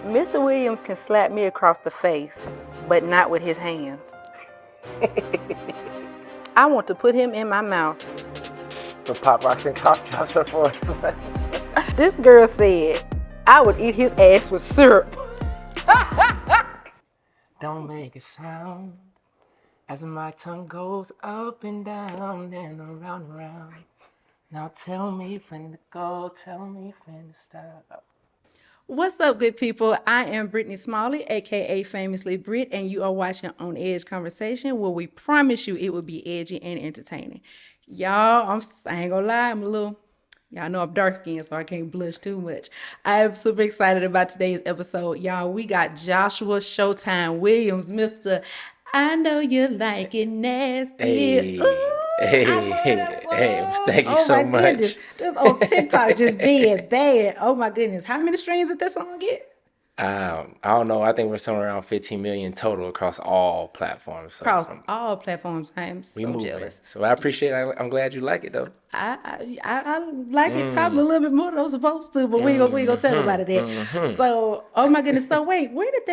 Mr. Williams can slap me across the face, but not with his hands. I want to put him in my mouth. So Pop Rocks and cough drops are for us. This girl said I would eat his ass with syrup. Don't make a sound as my tongue goes up and down and around and around. Now tell me when to go, tell me when to stop. What's up, good people? I am Brittany Smalley, aka Famously Brit, and you are watching On Edge Conversation, where we promise you it will be edgy and entertaining. Y'all, I ain't gonna lie, y'all know I'm dark skinned, so I can't blush too much. I am super excited about today's episode. Y'all, we got Joshua Showtime Williams, Mr. I Know You Like It Nasty. Hey, Ooh, hey, I love that song. hey, thank you Oh so my much. goodness. Just on TikTok, just being bad. Oh my goodness. How many streams did that song get? I don't know. I think we're somewhere around 15 million total across all platforms. So Across all platforms. I am we so moving. jealous. So I appreciate it. I'm glad you like it though. I like it probably a little bit more than I'm supposed to, but we ain't gonna tell nobody that. So, oh my goodness. So wait, where did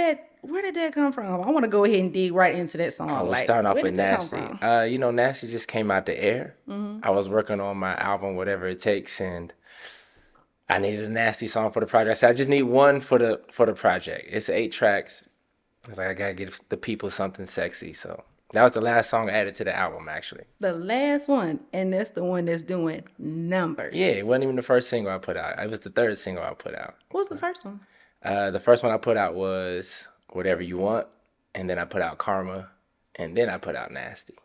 that come from? I want to go ahead and dig right into that song. Oh, we're Like, starting off where with did that Nasty. come from? Nasty just came out the air. I was working on my album, Whatever It Takes, and I needed a nasty song for the project. I said I just need one for the project. It's 8 tracks. I was like, I gotta give the people something sexy. So that was the last song I added to the album, actually. The last one, and that's the one that's doing numbers. Yeah, it wasn't even the first single I put out. It was the third single I put out. What was the first one? The first one I put out was Whatever You Want, and then I put out Karma, and then I put out Nasty.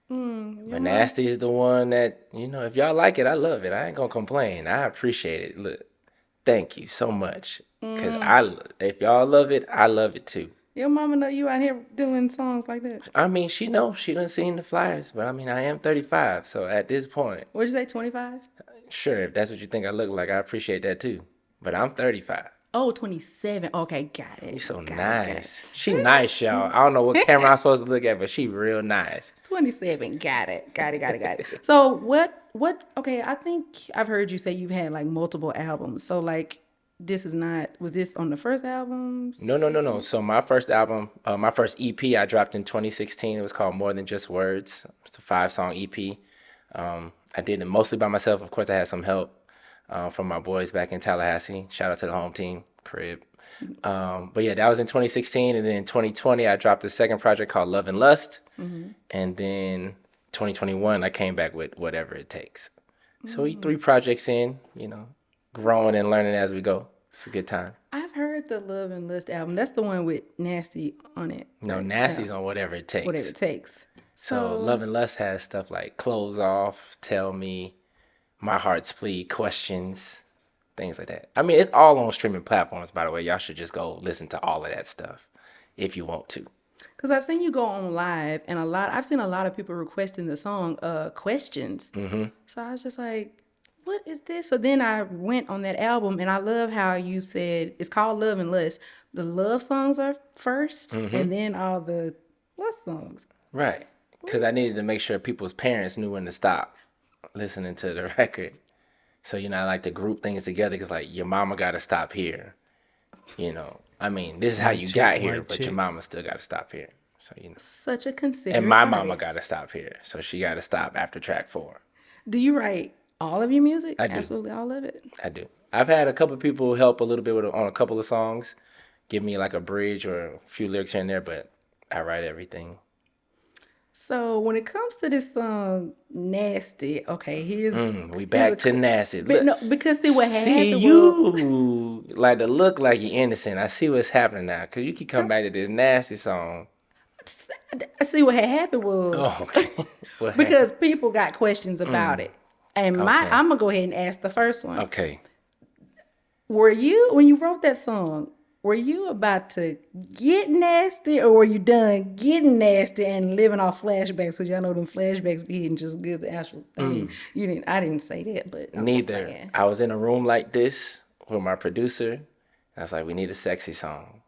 But Nasty is the one that, if y'all like it, I love it. I ain't gonna complain. I appreciate it. Look, thank you so much. Because if y'all love it, I love it too. Your mama know you out here doing songs like that. I mean, she knows. She done seen the flyers. But I mean, I am 35. So at this point, What'd you say, 25? sure, if that's what you think I look like, I appreciate that too. But I'm 35. Oh, 27. Okay, got it. You're so Got it. nice. She nice, y'all. I don't know what camera I'm supposed to look at, but she real nice. 27. Got it. So okay, I think I've heard you say you've had like multiple albums. So like was this on the first album? No. So my first album, my first EP I dropped in 2016. It was called More Than Just Words. It's a 5-song EP. I did it mostly by myself. Of course, I had some help from my boys back in Tallahassee. Shout out to the home team, Crib. But yeah, that was in 2016. And then in 2020, I dropped the second project called Love and Lust. And then 2021, I came back with Whatever It Takes. So we 3 projects in, growing and learning as we go. It's a good time. I've heard the Love and Lust album. That's the one with Nasty on it. No, right? Nasty's on Whatever It Takes. Whatever It Takes. So Love and Lust has stuff like Close Off, Tell Me, My Heart's Plea, Questions, things like that. I mean, it's all on streaming platforms, by the way. Y'all should just go listen to all of that stuff if you want to. Because I've seen you go on live, and I've seen a lot of people requesting the song Questions. So I was just like, what is this? So then I went on that album, and I love how you said it's called Love and Lust. The love songs are first, and then all the lust songs. Right. Because I needed to make sure people's parents knew when to stop listening to the record. So, I like to group things together because, like, your mama got to stop here. I mean, this is how you got here, but your mama still got to stop here. So, Such a considerate And my artist. mama got to stop here. So she got to stop after track 4. Do you write all of your music? I do. Absolutely all of it? I do. I've had a couple of people help a little bit on a couple of songs, give me like a bridge or a few lyrics here and there, but I write everything. So when it comes to this song, Nasty, okay, we back to Nasty. But no, because see what happened you like to look like you're innocent. I see what's happening now, because you keep coming back to this Nasty song. See what had happened was because people got questions about it. And I'm gonna go ahead and ask the first one. Okay. When you wrote that song, were you about to get nasty, or were you done getting nasty and living off flashbacks? Because y'all know them flashbacks be hitting just good, the actual thing. I didn't say that, but neither. I was in a room like this with my producer. I was like, we need a sexy song.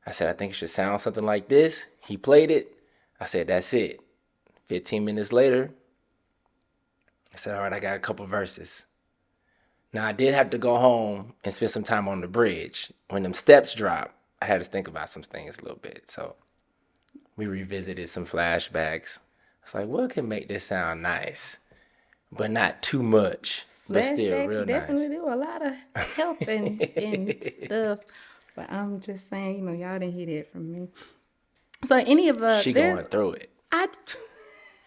I said, I think it should sound something like this. He played it. I said, that's it. 15 minutes later, I said, all right, I got a couple verses. Now I did have to go home and spend some time on the bridge. When them steps dropped, I had to think about some things a little bit. So we revisited some flashbacks. It's like, what can make this sound nice, but not too much, but still Flashbacks real definitely nice. do a lot of helping and stuff. But I'm just saying, y'all didn't hear that from me. So any of She there's going through it. I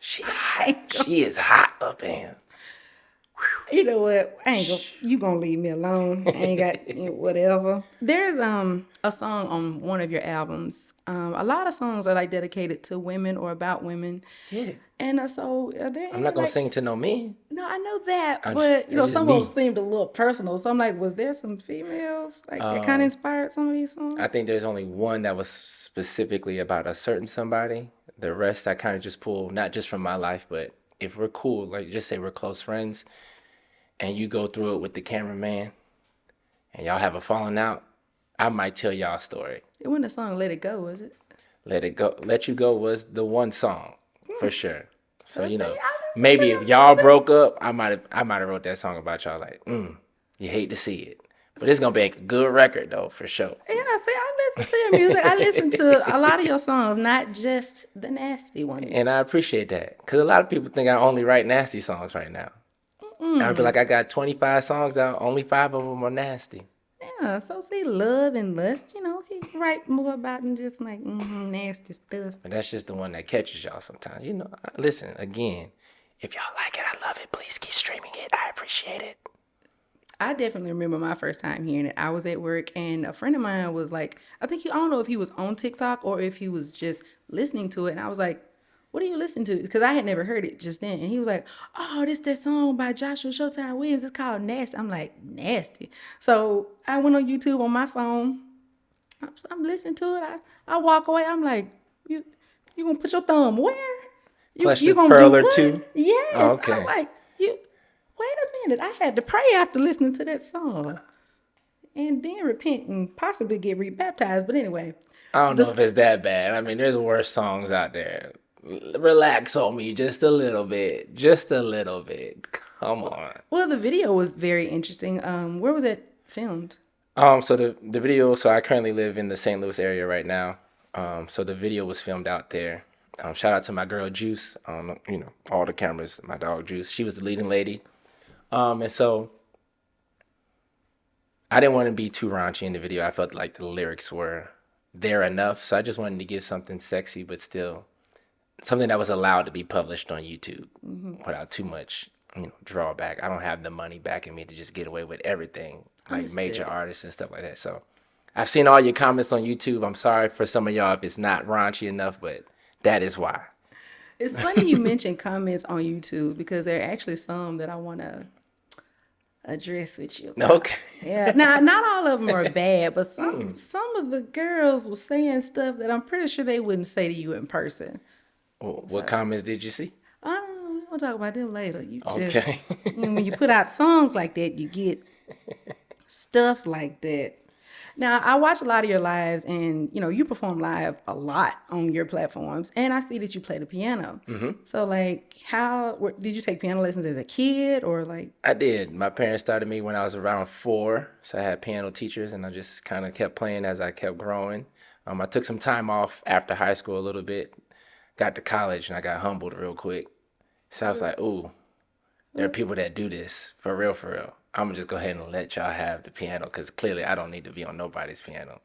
She I hot. ain't go, She is hot up in. you know what? I ain't go. You gonna leave me alone? I ain't got whatever. There's a song on one of your albums. A lot of songs are like dedicated to women or about women. Yeah. And so, are there I'm any not gonna like? sing to no men. No, I know that, I just but that's just some of them me. seemed a little personal. So I'm like, was there some females like that kind of inspired some of these I songs? think there's only one that was specifically about a certain somebody. The rest I kind of just pull, not just from my life, but if we're cool, like just say we're close friends, and you go through it with the cameraman, and y'all have a falling out, I might tell y'all a story. It wasn't the song "Let It Go," was it? Let It Go, Let You Go was the one song for sure. So So see, I listened to maybe if your y'all music. broke up, I might have wrote that song about y'all. Like, you hate to see it, but it's gonna make a good record though for sure. Yeah, see, I listen to your music. I listen to a lot of your songs, not just the nasty And ones. I appreciate that because a lot of people think I only write nasty songs right now. I'd be like, I got 25 songs out, only 5 of them are nasty. Yeah, so see, love and lust, he can write more about than just like nasty stuff. But that's just the one that catches y'all sometimes. Listen, again, if y'all like it, I love it. Please keep streaming it. I appreciate it. I definitely remember my first time hearing it. I was at work and a friend of mine was like, I don't know if he was on TikTok or if he was just listening to it. And I was like, what are you listening to? Because I had never heard it just then. And he was like, oh, this that song by Joshua Showtime Williams. It's called Nasty. I'm like, nasty. So I went on YouTube on my phone. I'm listening to it. I walk away. I'm like, you gonna put your thumb where? Plus You the gonna do pearl or what? two. Yes. I was Okay. like, you wait a minute. I had to pray after listening to that song and then repent and possibly get rebaptized. But anyway, I don't know the if it's that bad. I mean, there's worse songs out there. Relax on me just a little bit. Just a little bit. Come on. the video was very interesting. Where was it filmed? So the video. So I currently live in the St. Louis area right now. So the video was filmed out there. Shout out to my girl Juice. All the cameras. My dog Juice. She was the leading lady. And so I didn't want to be too raunchy in the video. I felt like the lyrics were there enough. So I just wanted to give something sexy, but still something that was allowed to be published on YouTube without too much, drawback. I don't have the money backing me to just get away with everything like major Understood. artists and stuff like that. So I've seen all your comments on YouTube. I'm sorry for some of y'all if it's not raunchy enough, but that is why. It's funny you mentioned comments on YouTube because there are actually some that I want to address with you about. Okay. Yeah, now not all of them are bad, but some of the girls were saying stuff that I'm pretty sure they wouldn't say to you in person. What So comments did you see? I don't know. We'll talk about them later. Okay. When you put out songs like that, you get stuff like that. Now, I watch a lot of your lives, and you perform live a lot on your platforms, and I see that you play the piano. So, like, did you take piano lessons as a kid, or like? I did. My parents started me when I was around 4, so I had piano teachers, and I just kind of kept playing as I kept growing. I took some time off after high school a little bit, got to college, and I got humbled real quick. So I was like, ooh, there are people that do this for real, for real. I'm gonna just go ahead and let y'all have the piano because clearly I don't need to be on nobody's piano.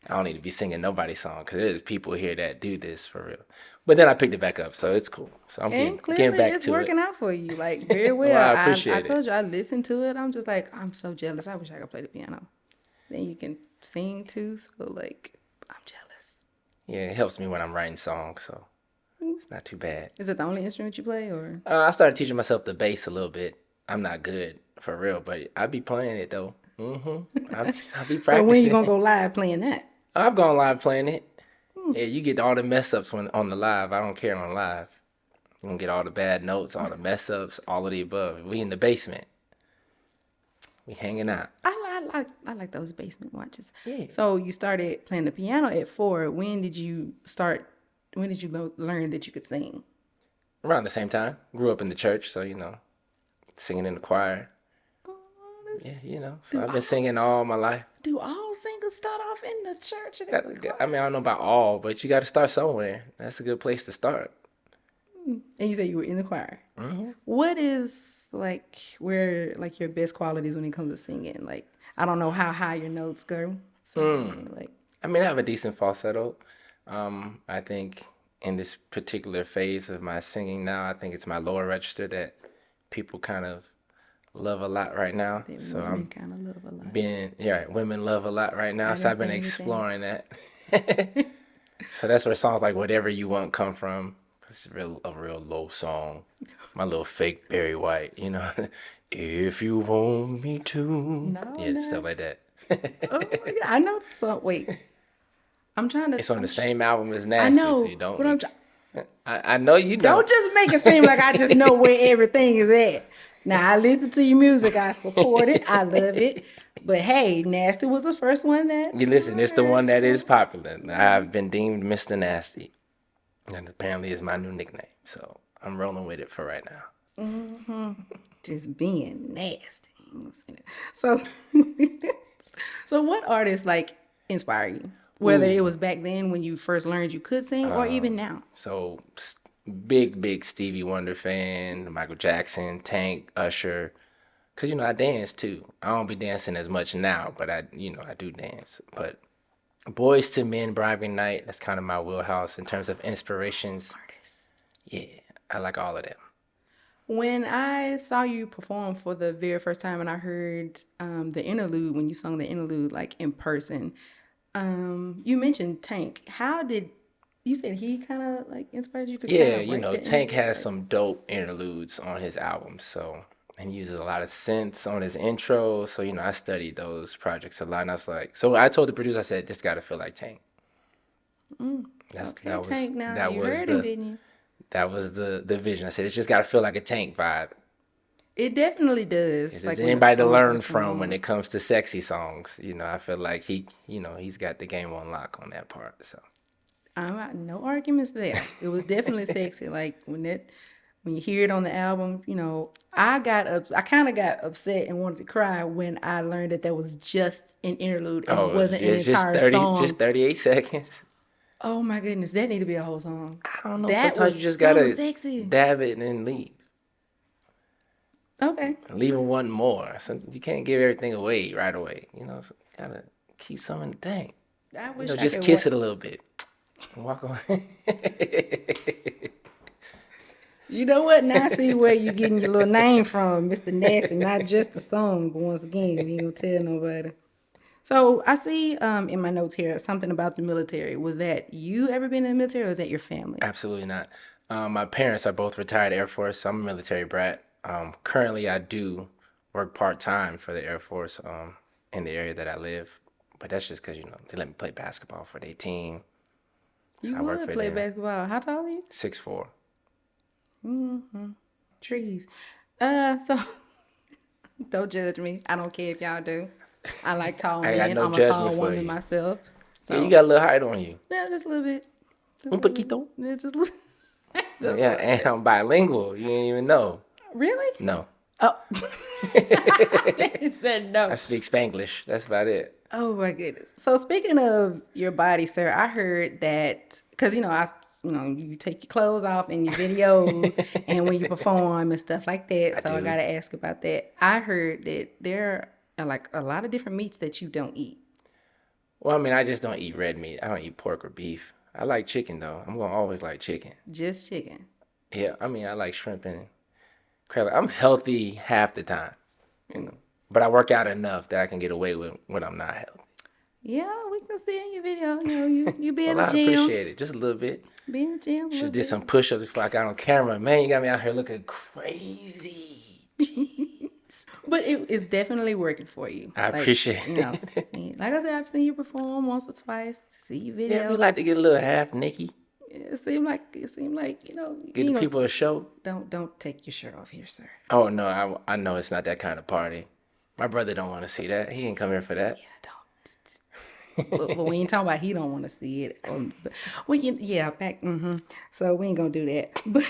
I don't need to be singing nobody's song because there's people here that do this for real. But then I picked it back up, so it's cool. So I'm getting, And getting clearly, back it's to it. working out for you, like very Well, well. I I appreciate told it. you I listened to it. I'm just like, I'm so jealous. I wish I could play the piano. Then you can sing too. So like, I'm jealous. Yeah, it helps me when I'm writing songs, so it's not too bad. Is it the only instrument you play, or? I started teaching myself the bass a little bit. I'm not good for real, but I be playing it though. I be So when you practicing. gonna go live playing that? I've gone live playing it. Yeah, you get all the mess ups when on the live. I don't care on live. You gonna get all the bad notes, all the mess ups, all of the above. We in the basement. We hanging out. I like those basement watches. Yeah. So you started playing the piano at 4. When did you start? When did you learn that you could sing? Around the same time. Grew up in the church, so singing in the choir. Oh, Yeah, so Do I've been all, singing all my life. do all singers start off in the church and in the I choir? mean, I don't know about all, but you got to start somewhere. That's a good place to start. And you said you were in the choir. What is like where like your best qualities when it comes to singing? Like I don't know how high your notes go. So I mean, like I mean, I have a decent falsetto. I think in this particular phase of my singing now, I think it's my lower register that people kind of love a lot right now. that So women I'm kind of love a lot. being, yeah, right, women love a lot right now. I So didn't I've been say anything. exploring that. So that's where songs like Whatever You Want come from. It's a real low song. My little fake Barry White, If you want me to. No, Yeah, no. stuff like that. Oh my God. I know the song. Wait, I'm trying to. It's on the same album as I Nasty, so know, you don't but I'm. need. I know you know. Don't just make it seem like I just know where everything is at. Now I listen to your music. I support it. I love it. But hey, Nasty was the first one that You listen, I it's the one heard. that is So popular. I've been deemed Mr. Nasty, and apparently it's my new nickname. So I'm rolling with it for right now. just being nasty. So, so what artists like inspire you? Whether it Ooh, was back then when you first learned you could sing, or even now. so big Stevie Wonder fan, Michael Jackson, Tank, Usher. Cause I dance too. I don't be dancing as much now, but I do dance. But Boys to Men, Brian McKnight, that's kind of my wheelhouse in terms of inspirations. Artists. Yeah, I like all of them. When I saw you perform for the very first time and I heard the interlude, when you sung the interlude like in person, you mentioned Tank. How did you said he kind of like inspired you to kind Yeah, of write the Tank interlude? has Like, some dope interludes on his albums, so and he uses a lot of synths on his intro. So I studied those projects a lot, and I was like, so I told the producer, I said, this got to feel like Tank. That's okay, Tank. Now you heard him, didn't you? that was the vision. I said it's just got to feel like a Tank vibe. It definitely If does. there's Like when the anybody to song learn first comes from when on. it comes to sexy songs, I feel like he's got the game on lock on that part. So I'm not, no arguments there. It was definitely sexy. Like when you hear it on the album, I kind of got upset and wanted to cry when I learned that was just an interlude and oh, wasn't an it's just entire 30, just song. 38 seconds. Oh my goodness, that need to be a whole song. I don't know. That Sometimes you was just that was gotta sexy. dab it and then leave. Okay, Leave and want more. So you can't give everything away right away. So gotta keep some in the tank. I wish I Just could. kiss it a little bit. And walk away. You know what? Now I see where you getting your little name from, Mr. Nasty. Not just the song, but once again, you ain't gonna tell nobody. So I see in my notes here something about the military. Was that you ever been in the military, or was that your family? Absolutely not. My parents are both retired Air Force. So I'm a military brat. Currently, I do work part time for the Air Force in the area that I live. But that's just because, they let me play basketball for their team. So You I work would for play them. basketball. How tall are you? 6'4". Trees. So don't judge me. I don't care if y'all do. I like tall I got men. no I'm a judgment tall for woman you. myself. Yeah, you So got a little height on you. yeah, just a little bit. Just a Un little bit. poquito. Yeah, just a little. Just a Yeah, little and bit. I'm bilingual. You didn't even know. Really? No. Oh. They said no. I speak Spanglish. That's about it. Oh my goodness. So speaking of your body, sir, I heard that because you take your clothes off in your videos and when you perform and stuff like that. I So I do. gotta ask about that. I heard that there are like a lot of different meats that you don't eat. Well, I mean, I just don't eat red meat. I don't eat pork or beef. I like chicken, though. I'm going to always like chicken. Just chicken. Yeah, I mean, I like shrimp and crab. I'm healthy half the time, you know. But I work out enough that I can get away with when I'm not healthy. Yeah, we can see in your video. You be in Well, the I gym. appreciate it. Just a little bit. Be in the gym a Should little have did bit. some push-ups before I got on camera. Man, you got me out here looking crazy. But it's definitely working for you. I Like, appreciate it. like I said, I've seen you perform once or twice. See your Yeah, we video. like to get a little half Nikki. It seemed like Give you the ain't people gonna a show. don't take your shirt off here, sir. Oh no, I know it's not that kind of party. My brother don't want to see that. He ain't come here for that. Yeah, don't. But we ain't talking about he don't want to see it. Well, yeah, back. So we ain't gonna do that. But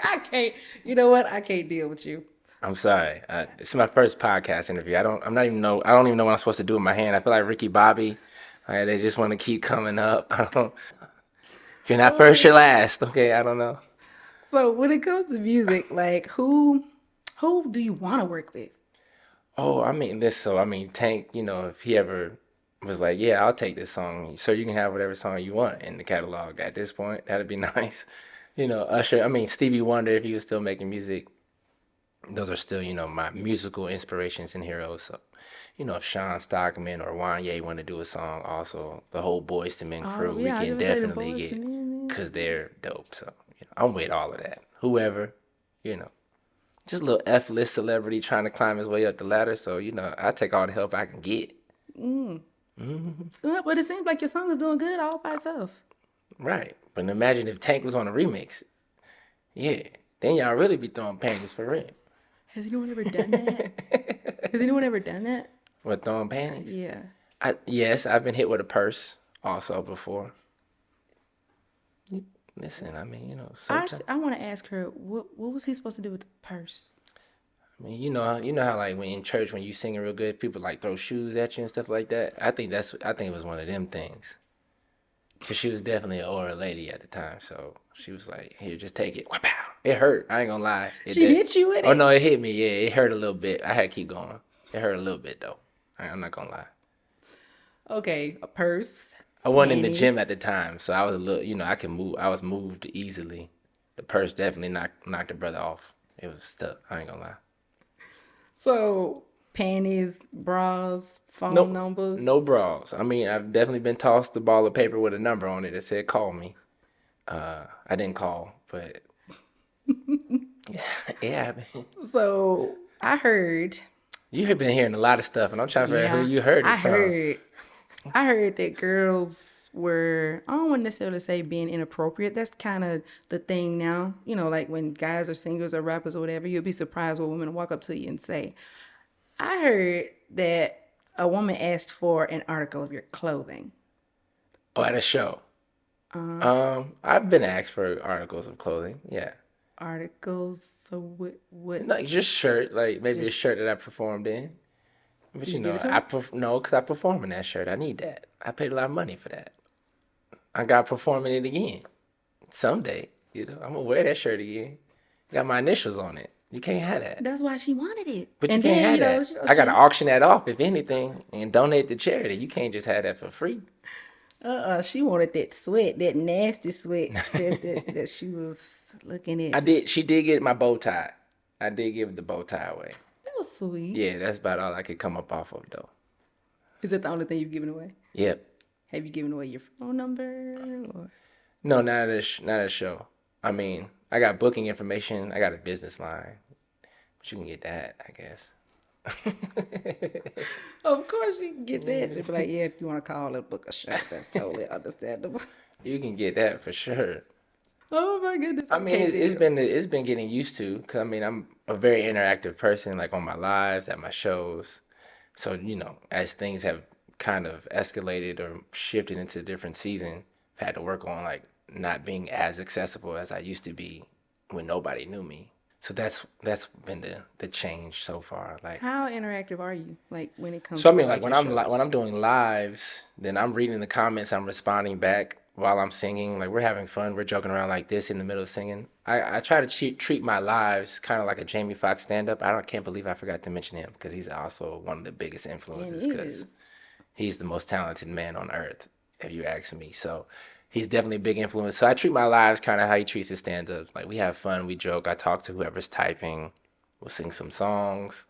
I can't. You know what? I can't deal with you. I'm sorry. It's my first podcast interview. I'm not even know. I don't even know what I'm supposed to do with my hand. I feel like Ricky Bobby. They just want to keep coming up. I don't. If you're not first, you're last. Okay, I don't know. So when it comes to music, like who do you want to work with? Oh, I mean this. So I mean Tank. If he ever was like, yeah, I'll take this song, so you can have whatever song you want in the catalog. At this point, that'd be nice. Usher. I mean Stevie Wonder, if he was still making music. Those are still, my musical inspirations and heroes. So, if Sean Stockman or Wanye want to do a song, also the whole Boys to Men crew, Oh we yeah, I was can gonna say the definitely boys to get, men, man. cause they're dope. So, I'm with all of that. Whoever, you know, just a little F-list celebrity trying to climb his way up the ladder. So, I take all the help I can get. But it seems like your song is doing good all by itself. Right. But imagine if Tank was on a remix. Yeah. Then y'all really be throwing panties for real. Has anyone ever done that? Has anyone ever done that? What, throwing panties? Yeah. Yes, I've been hit with a purse also before. Listen, I mean, sometimes. I want to ask her what was he supposed to do with the purse? I mean, you know how like when in church when you singing real good, people like throw shoes at you and stuff like that. I think it was one of them things. Cause she was definitely an older lady at the time, so she was like, "Here, just take it." Wow, it hurt. I ain't gonna lie. It She did. hit you with Oh it? no, it hit me. Yeah, it hurt a little bit. I had to keep going. It hurt a little bit though. I'm not gonna lie. Okay, a purse, I wasn't in the gym at the panties. time, so I was a little, I could move. I was moved easily. The purse definitely knocked the brother off. It was stuck. I ain't gonna lie. So panties, bras, phone Nope, no numbers. bras. I mean, I've definitely been tossed a ball of paper with a number on it that said "call me." I didn't call, but it happened. So I heard, You have been hearing a lot of stuff, and I'm trying to figure out who yeah, you heard it I from. heard, I heard that girls were, I don't want to necessarily say being inappropriate. That's kind of the thing now. Like when guys are singers or rappers or whatever, you'll be surprised what women walk up to you and say. I heard that a woman asked for an article of your clothing. Oh, at a show. Uh, I've been asked for articles of clothing. Yeah, Articles. So what like just shirt, like maybe a just shirt that I performed in. But did you give it to I her? no, because I perform in that shirt. I need that. I paid a lot of money for that. I got performing it again someday. I'm gonna wear that shirt again. Got my initials on it. You can't have that. That's why she wanted it. But you And can't then have that. I gotta she auction that off, if anything, and donate to charity. You can't just have that for free. she wanted that sweat, that nasty sweat that she was looking at. I did. Just She did get my bow tie. I did give the bow tie away. that was sweet. Yeah, that's about all I could come up off of though. Is that the only thing you've given away? Yep. Have you given away your phone number? Or No, not at a show. I mean, I got booking information. I got a business line. But you can get that, I guess. of course you can get that. She'd be like, yeah, if you want to call it book a show, that's totally understandable. You can get that for sure. Oh my goodness. I mean, Okay, then. it's been getting used to. Cause I mean, I'm a very interactive person, like on my lives, at my shows. So as things have kind of escalated or shifted into a different season, I've had to work on like not being as accessible as I used to be when nobody knew me. So that's been the change so far. Like, How interactive are you? Like when it so comes I to mean, like like when your I'm shows? doing lives, then I'm reading the comments, I'm responding back while I'm singing. Like we're having fun, we're joking around like this in the middle of singing. I try to treat my lives kind of like a Jamie Foxx stand up. Can't believe I forgot to mention him because he's also one of the biggest And influences because is. he's the most talented man on earth, if you ask me. So he's definitely a big influence. So I treat my lives kind of how he treats his stand ups. Like we have fun, we joke. I talk to whoever's typing. We'll sing some songs,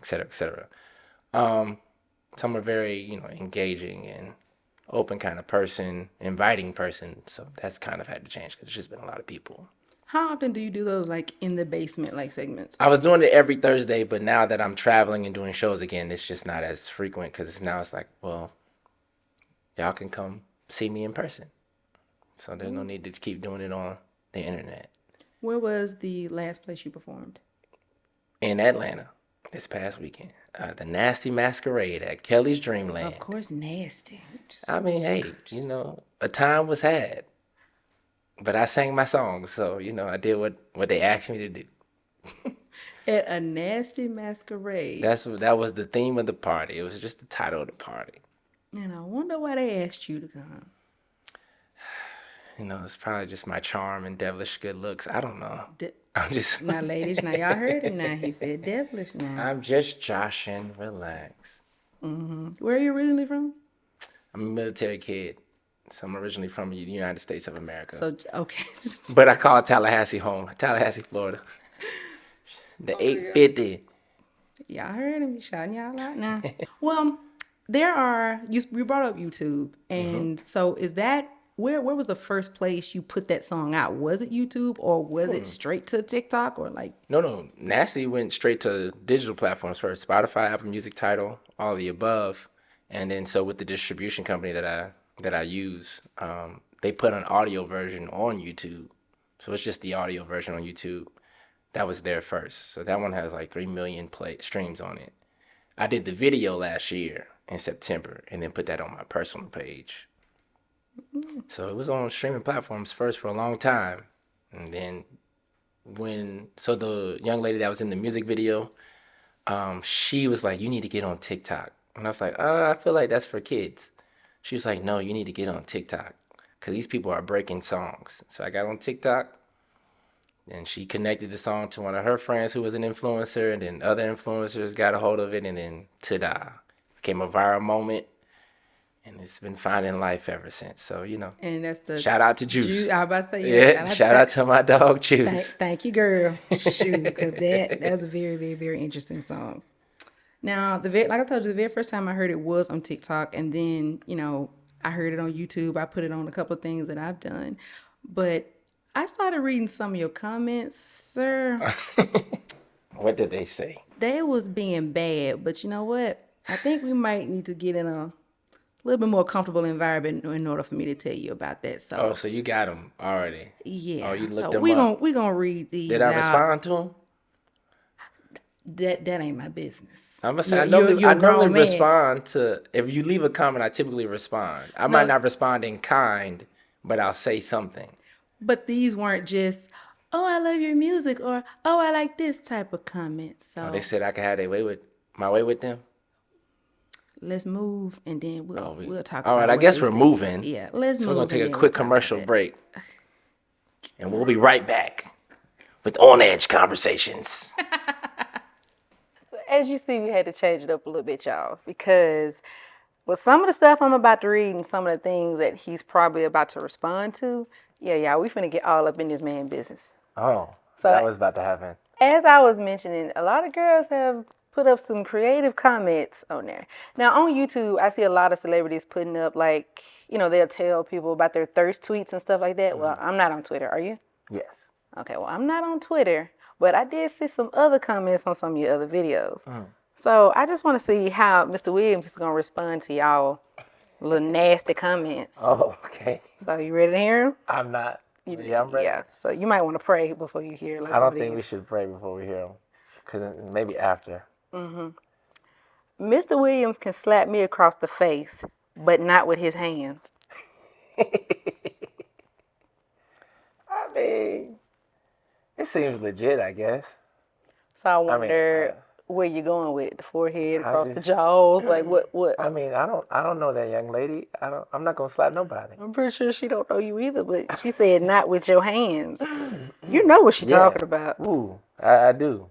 etc., etc. Um, so I'm a very, engaging and open kind of person, inviting person. So that's kind of had to change because there's just been a lot of people. How often do you do those like in the basement like segments? I was doing it every Thursday, but now that I'm traveling and doing shows again, it's just not as frequent because it's like, well, y'all can come see me in person. So there's no need to keep doing it on the internet. Where was the last place you performed? In Atlanta this past weekend, the Nasty Masquerade at Kelly's Of Dreamland. course, nasty. I mean, hey, Just a time was had, but I sang my songs, so I did what they asked me to do. At a nasty masquerade. That was the theme of the party. It was just the title of the party. And I wonder why they asked you to come. You know, it's probably just my charm and devilish good looks. I don't know. De- I'm just. now, ladies, now y'all heard it now. He said devilish now. I'm just joshing. Relax. Where are you originally from? I'm a military kid, so I'm originally from the United States of America. So, okay. But I call Tallahassee home. Tallahassee, Florida. The 850. Y'all heard him shouting y'all out now. Well, you brought up YouTube. And so is that, where was the first place you put that song out? Was it YouTube or was it straight to TikTok or like? No. Nasty went straight to digital platforms first. Spotify, Apple Music, Tidal, all of the above. And then so with the distribution company that I use, they put an audio version on YouTube. So it's just the audio version on YouTube. That was there first. So that one has like 3 million streams on it. I did the video last year in September and then put that on my personal page. So it was on streaming platforms first for a long time. And then so the young lady that was in the music video, she was like, you need to get on TikTok. And I was like, I feel like that's for kids. She was like, no, you need to get on TikTok because these people are breaking songs. So I got on TikTok. And she connected the song to one of her friends who was an influencer, and then other influencers got a hold of it, and then ta-da, became a viral moment, and it's been finding life ever since. So, you know, And that's the shout out to Juice. I was about to say, Yeah, shout out to my dog Juice. Thank you, girl. Shoot, because that's a very, very, very interesting song. Now, like I told you, the very first time I heard it was on TikTok, and then, you know, I heard it on YouTube. I put it on a couple of things that I've done. But I started reading some of your comments, sir. What did they say? They was being bad, but you know what? I think we might need to get in a little bit more comfortable environment in order for me to tell you about that. So, Oh, so you got them already? yeah. Oh, you looked so them we up. gonna read these. Did I out. respond to them? That ain't my business. I'm gonna say I You're a grown normally man. respond to, if you leave a comment, I typically respond. I might not respond in kind, but I'll say something. But these weren't just, oh, I love your music, or oh, I like this type of comments. So They said I could have my way with them. let's move, and then we'll talk. All about right, I what guess they we're said. moving. Yeah, let's move. So we're gonna take and a then quick we'll talk commercial about it. break, and we'll be right back with On Edge Conversations. As you see, we had to change it up a little bit, y'all, because with some of the stuff I'm about to read and some of the things that he's probably about to respond to, yeah, we finna get all up in this man business. Oh, So- that was about to happen. As I was mentioning, a lot of girls have put up some creative comments on there. Now, on YouTube, I see a lot of celebrities putting up, like, you know, they'll tell people about their thirst tweets and stuff like that. Well, I'm not on Twitter. Are you? Yes. Okay, well, I'm not on Twitter, but I did see some other comments on some of your other videos. So I just want to see how Mr. Williams is going to respond to y'all little nasty comments. Oh, okay. So you ready to hear him? I'm not. Yeah, I'm ready. Yeah, so you might want to pray before you hear. Like, I don't think we should pray before we hear them, because maybe after. Mr. Williams can slap me across the face, but not with his hands. I mean, it seems legit, I guess. So I wonder where you're going with it. The forehead, across the just- jaws, like what? I mean, I don't know that young lady. I'm not gonna slap nobody. I'm pretty sure she don't know you either, but she said not with your hands. You know what she's talking about. Ooh, I do.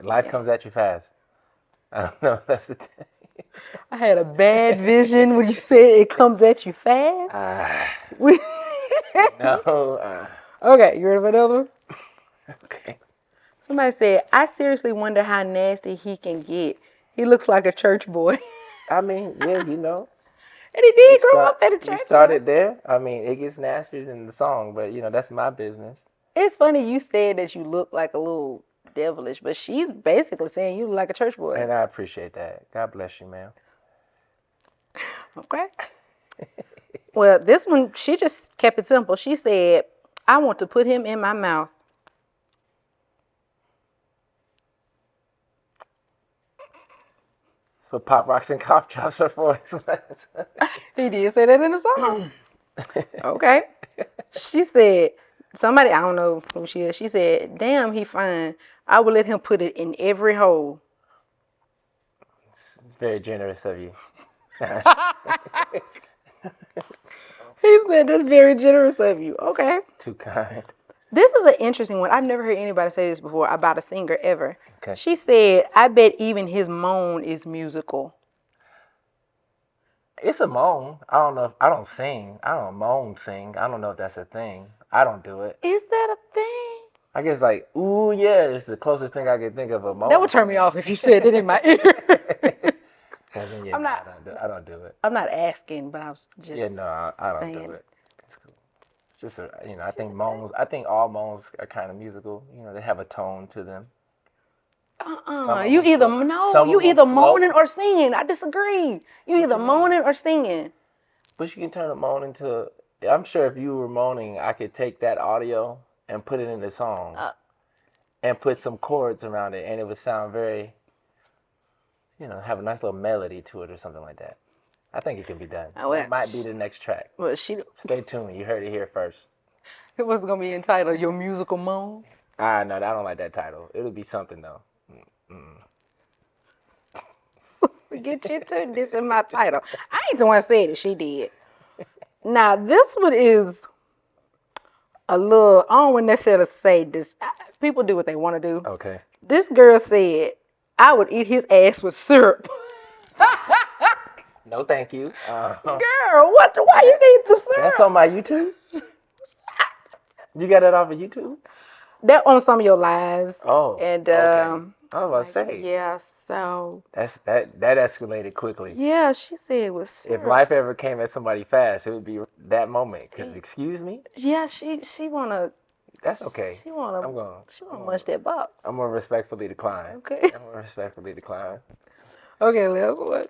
Life comes at you fast. I don't know. That's the thing. I had a bad vision when you said it comes at you fast. We- No. Okay, you ready for another one? Okay. Somebody said, I seriously wonder how nasty he can get. He looks like a church boy. I mean, yeah, you know. And he did grow up at a church You started there. I mean, it gets nastier than the song, but, you know, that's my business. It's funny you said that you look like a little devilish, but she's basically saying you look like a church boy. And I appreciate that. God bless you, ma'am. Okay. Well, this one, she just kept it simple. She said, I want to put him in my mouth. That's what Pop Rocks and Cough Drops are for. He did say that in the song. Okay. She said, Somebody, I don't know who she is, she said, damn, he fine. I would let him put it in every hole. It's very generous of you. He said, that's very generous of you. Okay. Too kind. This is an interesting one. I've never heard anybody say this before about a singer ever. Okay. She said, I bet even his moan is musical. It's a moan. I don't know if I don't sing. I don't moan sing. I don't know if that's a thing. I don't do it. Is that a thing? I guess like, ooh yeah, it's the closest thing I can think of a moan. That would turn me off if you said it in my ear. Yeah, I'm not- I don't do it. I'm not asking, but I was just. Yeah, no, I don't saying. do it. It's cool. It's just I think moans. I think all moans are kind of musical. They have a tone to them. You either you either float. moaning or singing. I disagree. You either you moaning or singing. But you can turn a moan into. I'm sure if you were moaning, I could take that audio and put it in the song, and put some chords around it, and it would sound very. Have a nice little melody to it or something like that. I think it can be done. It might be the next track. Well, Stay tuned. You heard it here first. It was gonna be entitled "Your Musical Moan." No, I don't like that title. It'll be something though. Get you to this in my title. I ain't the one said it. She did. Now this one is a little. I don't want necessarily say this. People do what they want to do. Okay. This girl said, "I would eat his ass with syrup." No, thank you. Girl, what? Why you need the syrup? That's on my YouTube. You got that off of YouTube? That on some of your lives. Oh. And okay. I was about to say. yeah, so that escalated quickly. yeah, she said it was syrup. If life ever came at somebody fast, it would be that moment. Cause excuse me. Yeah, she wanna. That's okay. She wanna munch that box. I'm gonna respectfully decline. Okay. I'm gonna respectfully decline. Okay, last one.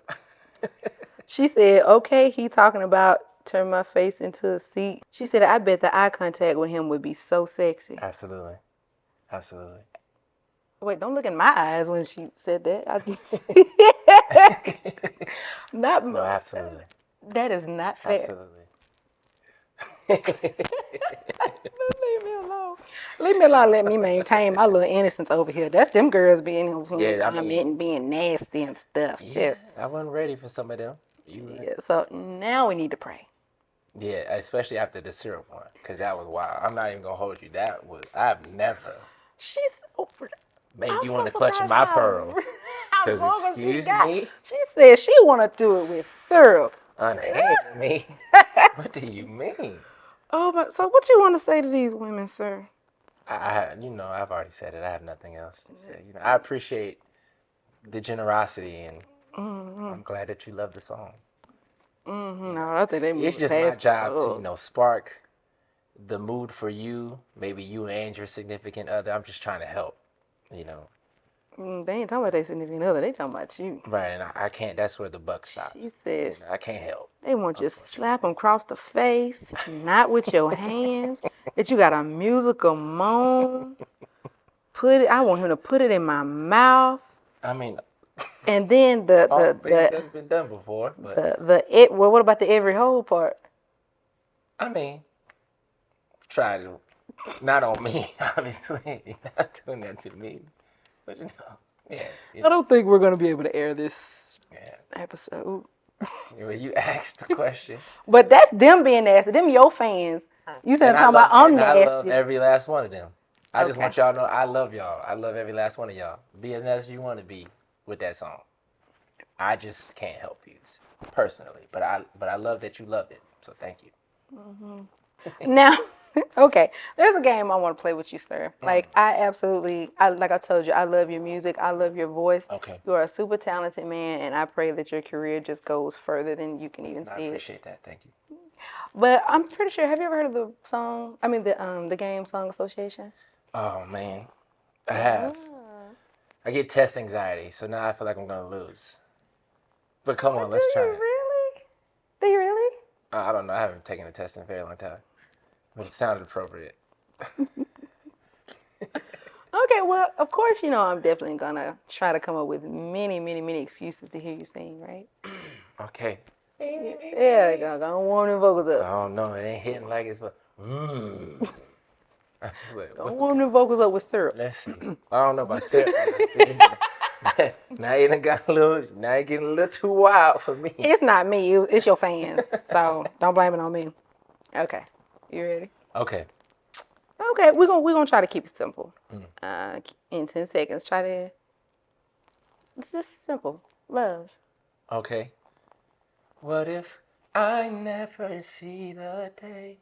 She said, "Okay, he talking about turn my face into a seat." She said, "I bet the eye contact with him would be so sexy." Absolutely. Absolutely. Wait, don't look in my eyes when she said that. Not No, absolutely. That is not fair. Absolutely. Leave me alone. Leave me alone. Let me maintain my little innocence over here. That's them girls being commenting, being nasty and stuff. Yeah, Yes. I wasn't ready for some of them. Yeah. So now we need to pray. Yeah, especially after the syrup one, because that was wild. I'm not even gonna hold you. I've never She's. made you want to clutch my pearls. Because excuse me, she said she want to do it with syrup. Unhand me. What do you mean? Oh, but so what you want to say to these women, sir? I've already said it. I have nothing else to say. I appreciate the generosity, and I'm glad that you love the song. No, I think they It's just my job to, spark the mood for you, maybe you and your significant other. I'm just trying to help, They ain't talking about their significant other. They talking about you. Right, and I can't. That's where the buck stops. She says, I can't help. They want you to slap them across the face, not with your hands. That you got a musical moan. I want him to put it in my mouth. I mean, and then that's been done before. But what about the every hole part? I mean, try to, not on me, obviously. You're not doing that to me. But yeah. I don't think we're gonna be able to air this episode. You asked the question. But that's them being nasty. Them your fans. You said talking about I'm nasty. I love every last one of them. I just want y'all to know I love y'all. I love every last one of y'all. Be as nasty as you want to be with that song. I just can't help you personally, but I love that you love it. So thank you. Mm-hmm. Now, okay, there's a game I want to play with you, sir. Like like I told you, I love your music. I love your voice. Okay. You are a super talented man, and I pray that your career just goes further than you can even see. I appreciate that. Thank you. But I'm pretty sure. Have you ever heard of the song? I mean, the game Song Association. Oh man, I have. I get test anxiety, so now I feel like I'm gonna lose. But come on, let's try it. Really? Do you really? I don't know. I haven't taken a test in a very long time, but it sounded appropriate. Okay, well, of course, I'm definitely gonna try to come up with many, many, many excuses to hear you sing, right? Okay. Yeah, gonna warm them vocals up. I don't know. It ain't hitting like it's. Don't warm them vocals up with syrup. Let's see. I don't know about syrup. Now you done got a little. Now you getting a little too wild for me. It's not me. It's your fans. So don't blame it on me. Okay. You ready? Okay. Okay. We're gonna try to keep it simple. In 10 seconds. Try to. It's just simple. Love. Okay. What if I never see the day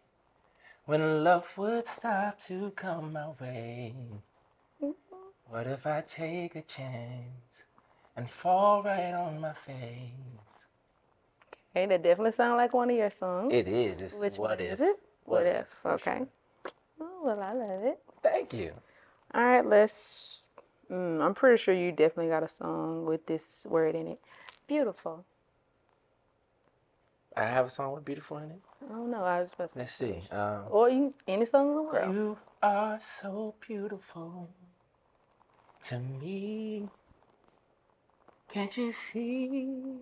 when love would stop to come my way? What if I take a chance and fall right on my face? Okay, that definitely sounds like one of your songs. It is. It's Which what one if. is it? What if? For Okay. sure. Oh, well, I love it. Thank you. All right, let's. I'm pretty sure you definitely got a song with this word in it. Beautiful. I have a song with beautiful in it. I don't know. I was supposed to. Let's see. Or any song in the world. You are so beautiful to me. Can't you see?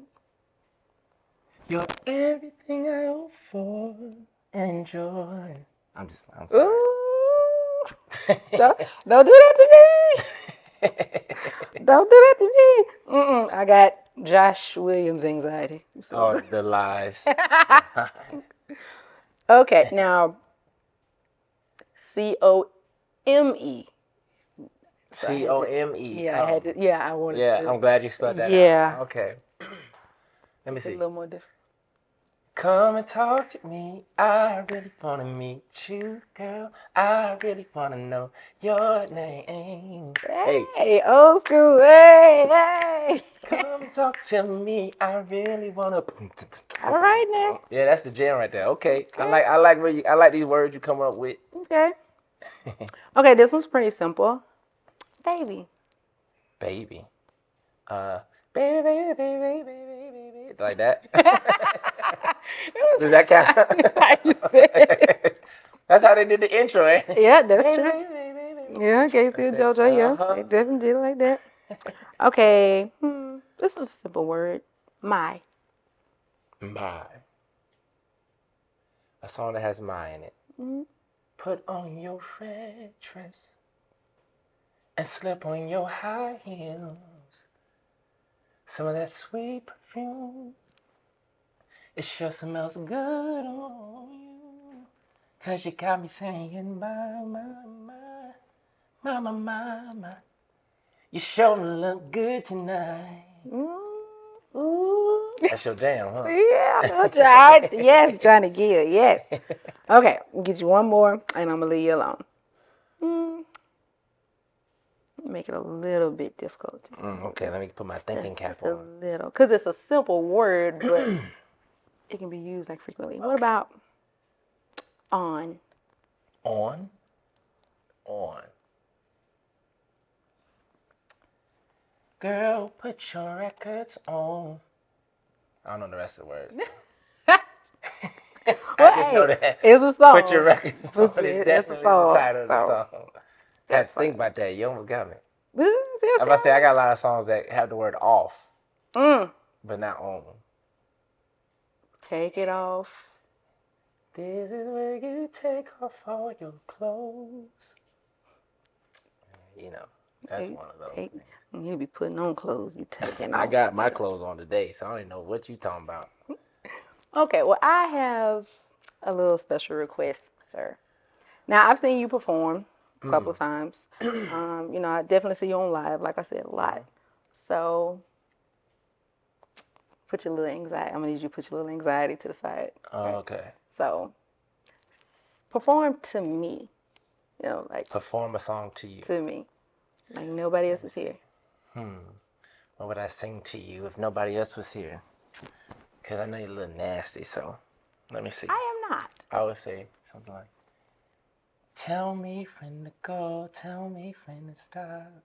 You're everything I hope for and enjoy. I'm sorry. Ooh. Don't do that to me. Don't do that to me. I got Josh Williams anxiety. Oh, the lies. Okay, now COME. COME. Yeah, I had to. Yeah, I wanted to. Yeah, I'm glad you spelled that Yeah. out. Okay. Let me It's a see. little more different. Come and talk to me. I really wanna meet you, girl. I really wanna know your name. Hey, old school. Hey. Come and talk to me. I really wanna. All right now. Yeah, that's the jam right there. Okay. I like these words you come up with. Okay. Okay, this one's pretty simple. Baby. Baby. Baby, baby, baby, baby, baby, baby. Like that. Does that count? That's how you said it. That's how they did the intro, eh? Yeah, that's Baby, true. baby, baby, baby. Yeah, Casey and JoJo, yeah. They definitely did it like that. Okay. This is a simple word. My. My. A song that has my in it. Put on your red dress and slip on your high heels. Some of that sweet perfume. It sure smells good on you. 'Cause you got me saying, my. You sure look good tonight. Ooh. That's your jam, huh? Yeah, that's right. Yes, Johnny Gill, yes. Okay, I'll get you one more, and I'm going to leave you alone. Make it a little bit difficult. Okay, let me put my thinking cap Just on. a little. Because it's a simple word, but it can be used like frequently. What about on? On? On. Girl, put your records on. I don't know the rest of the words. I just know that. It's a song. Put your records on. It's definitely the title of the song. I had to think about that. You almost got me. I'm about to say, I got a lot of songs that have the word off, but not on. Take it off. This is where you take off all your clothes. You know, that's one of those things. You be putting on clothes. You taking off. I got my clothes on today, so I don't even know what you talking about. Okay, well, I have a little special request, sir. Now, I've seen you perform a couple of times. I definitely see you on live, like I said, a lot. So, put your little anxiety. I'm gonna need you to put your little anxiety to the side. Okay. So, perform to me. Perform a song to you. To me, like nobody else is here. What would I sing to you if nobody else was here? Because I know you're a little nasty, so let me see. I am not. I would say something like, tell me when to go, tell me when to stop.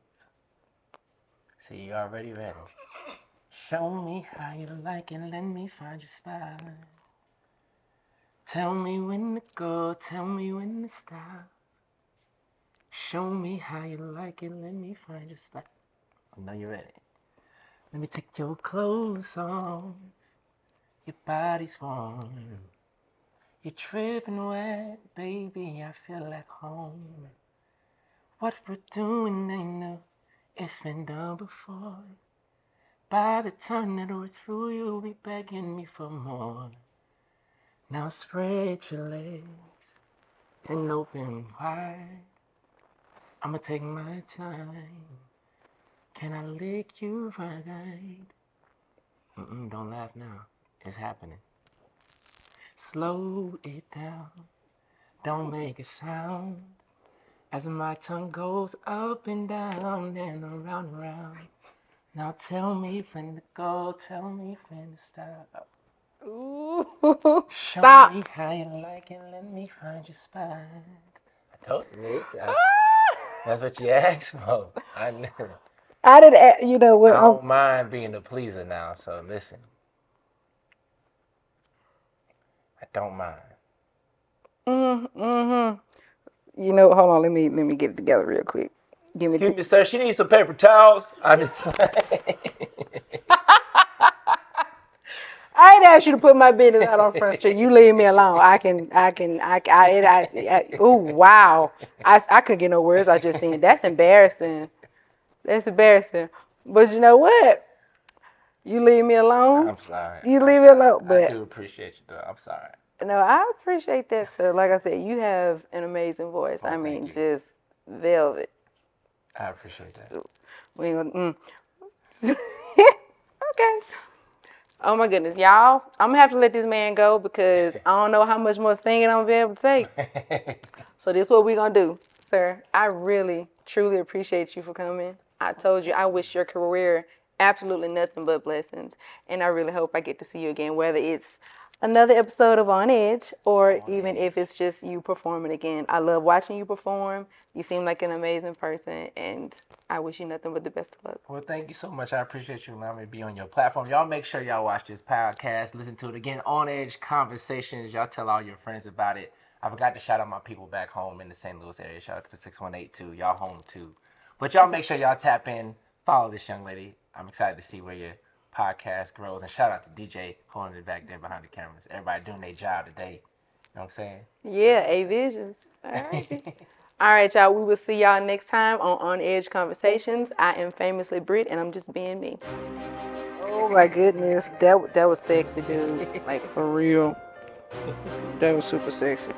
See, you're already ready. Show me how you like it, let me find your spot. Tell me when to go, tell me when to stop. Show me how you like it, let me find your spot. I know you're ready. Let me take your clothes off. Your body's warm. You're tripping wet, baby, I feel like home. What we're doing ain't new, it's been done before. By the time that we're through, you'll be begging me for more. Now spread your legs and open wide. I'ma take my time. Can I lick you right? Don't laugh now. It's happening. Slow it down. Don't make a sound. As my tongue goes up and down and around and around. Now tell me when to go. Tell me when to stop. Ooh, Show stop. me how you like it. Let me find your spot. I told you this. That's what you asked for. I knew. I didn't, you know I what? don't mind being a pleaser now, so listen. I don't mind. You know, hold on. Let me get it together real quick. Give me. Excuse me, sir. She needs some paper towels. I just. I ain't asked you to put my business out on Front Street. You leave me alone. Oh, wow. I couldn't get no words. I just think that's embarrassing. That's embarrassing. But you know what? You leave me alone. I'm sorry. You I'm leave me sorry. alone. I But do appreciate you, though. I'm sorry. no, I appreciate that, sir. Like I said, you have an amazing voice. Oh, I thank mean, you. just velvet. I appreciate that. We ain't gonna. Okay. Oh my goodness, y'all! I'm gonna have to let this man go because I don't know how much more singing I'm gonna be able to take. So this is what we're gonna do, sir. I really, truly appreciate you for coming. I told you I wish your career absolutely nothing but blessings, and I really hope I get to see you again, whether it's another episode of On Edge or even if it's just you performing again. I love watching you perform. You seem like an amazing person, and I wish you nothing but the best of luck. Well, thank you so much. I appreciate you allowing me to be on your platform. Y'all make sure y'all watch this podcast. Listen to it again. On Edge Conversations. Y'all tell all your friends about it. I forgot to shout out my people back home in the St. Louis area. Shout out to the 618 too. Y'all home too. But y'all make sure y'all tap in. Follow this young lady. I'm excited to see where your podcast grows. And shout out to DJ holding it back there behind the cameras. Everybody doing their job today. You know what I'm saying? Yeah, A Visions. All right. All right, y'all. We will see y'all next time on Edge Conversations. I am famously Brit, and I'm just being me. Oh my goodness, that was sexy, dude. Like for real, that was super sexy.